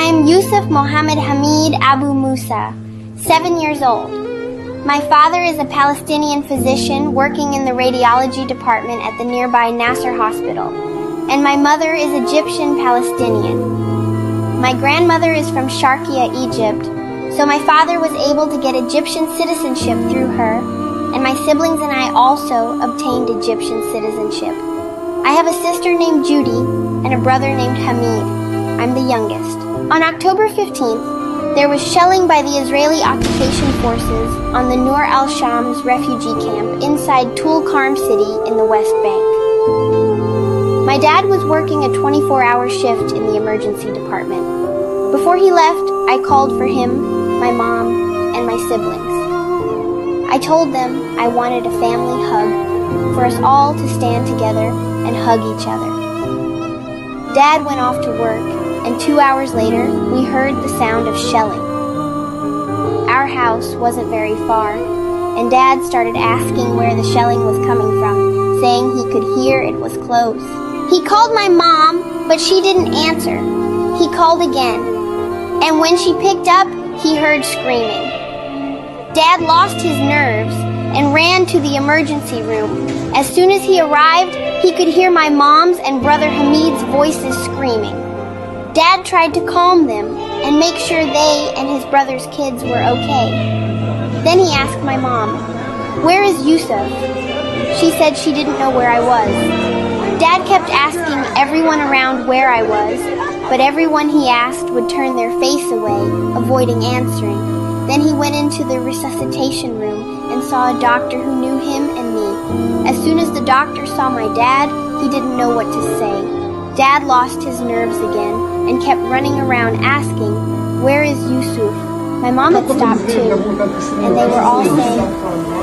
am Yusuf Mohammed Hamid Abu Musa, 7 years old. My father is a Palestinian physician working in the radiology department at the nearby Nasser Hospital, and my mother is Egyptian Palestinian. My grandmother is from Sharqiya, Egypt, so my father was able to get Egyptian citizenship through her, and my siblings and I also obtained Egyptian citizenship. I have a sister named Judy and a brother named Hamid. I'm the youngest. On October 15th, there was shelling by the Israeli occupation forces on the Nur al-Shams refugee camp inside Tulkarm city in the West Bank. My dad was working a 24-hour shift in the emergency department. Before he left, I called for him, my mom, and my siblings. I told them I wanted a family hug for us all to stand together and hug each other. Dad went off to work, and 2 hours later, we heard the sound of shelling. Our house wasn't very far, and Dad started asking where the shelling was coming from, saying he could hear it was close. He called my mom, but she didn't answer. He called again, and when she picked up, he heard screaming. Dad lost his nerves and ran to the emergency room. As soon as he arrived, he could hear my mom's and brother Hamid's voices screaming. Dad tried to calm them and make sure they and his brother's kids were okay. Then he asked my mom, "Where is Yusuf?" She said she didn't know where I was. Dad kept asking everyone around where I was, but everyone he asked would turn their face away, avoiding answering. Then he went into the resuscitation room and saw a doctor who knew him and me. As soon as the doctor saw my dad, he didn't know what to say. Dad lost his nerves again and kept running around asking, "Where is Yusuf?" My mom had stopped too, and they were all saying,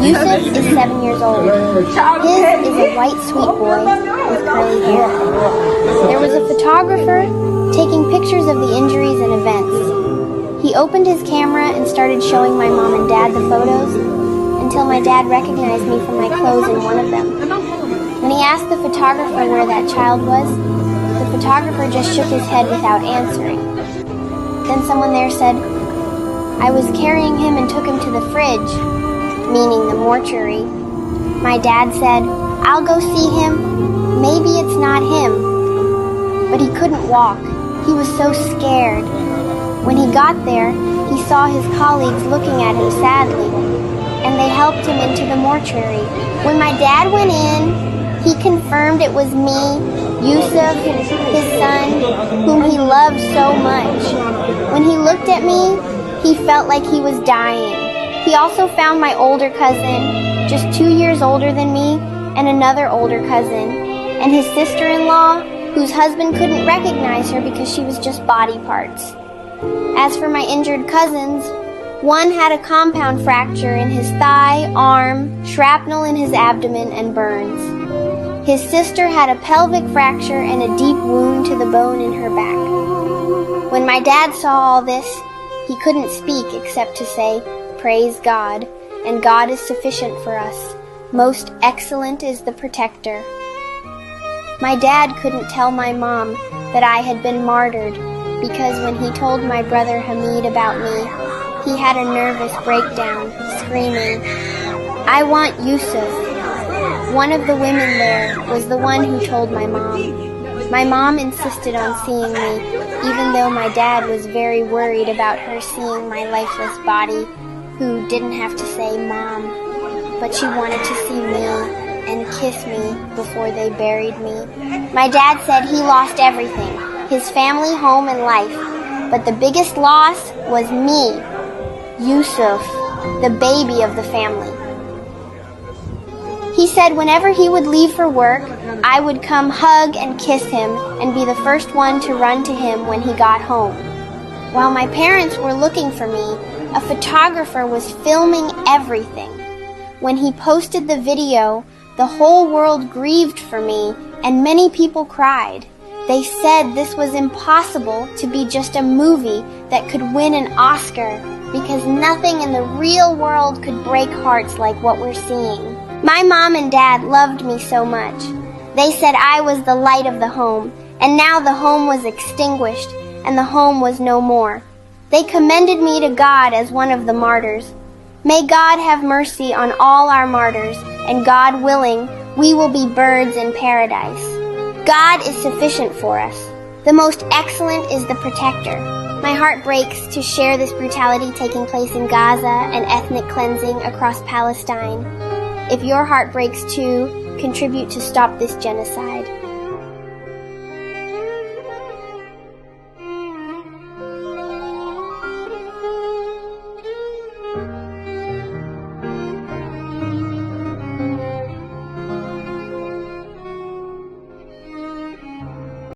"Yusuf is 7 years old. His is a white sweet boy with curly hair." There was a photographer taking pictures of the injuries and events. He opened his camera and started showing my mom and dad the photos until my dad recognized me from my clothes in one of them. When he asked the photographer where that child was, the photographer just shook his head without answering. Then someone there said, "I was carrying him and took him to the fridge," meaning the mortuary. My dad said, "I'll go see him. Maybe it's not him." But he couldn't walk. He was so scared. When he got there, he saw his colleagues looking at him sadly, and they helped him into the mortuary. When my dad went in, he confirmed it was me, Yusuf, his son, whom he loved so much. When he looked at me, he felt like he was dying. He also found my older cousin, just 2 years older than me, and another older cousin, and his sister-in-law, whose husband couldn't recognize her because she was just body parts. As for my injured cousins, one had a compound fracture in his thigh, arm, shrapnel in his abdomen, and burns. His sister had a pelvic fracture and a deep wound to the bone in her back. When my dad saw all this, he couldn't speak except to say, "Praise God, and God is sufficient for us. Most excellent is the protector." My dad couldn't tell my mom that I had been martyred because when he told my brother Hamid about me, he had a nervous breakdown, screaming, "I want Yusuf." One of the women there was the one who told my mom. My mom insisted on seeing me, even though my dad was very worried about her seeing my lifeless body, who didn't have to say Mom, but she wanted to see me and kiss me before they buried me. My dad said he lost everything, his family, home, and life, but the biggest loss was me, Yusuf, the baby of the family. He said whenever he would leave for work, I would come hug and kiss him and be the first one to run to him when he got home. While my parents were looking for me, a photographer was filming everything. When he posted the video, the whole world grieved for me and many people cried. They said this was impossible to be just a movie that could win an Oscar because nothing in the real world could break hearts like what we're seeing. My mom and dad loved me so much. They said I was the light of the home, and now the home was extinguished, and the home was no more. They commended me to God as one of the martyrs. May God have mercy on all our martyrs, and God willing, we will be birds in paradise. God is sufficient for us. The most excellent is the protector. My heart breaks to share this brutality taking place in Gaza and ethnic cleansing across Palestine. If your heart breaks too, contribute to stop this genocide.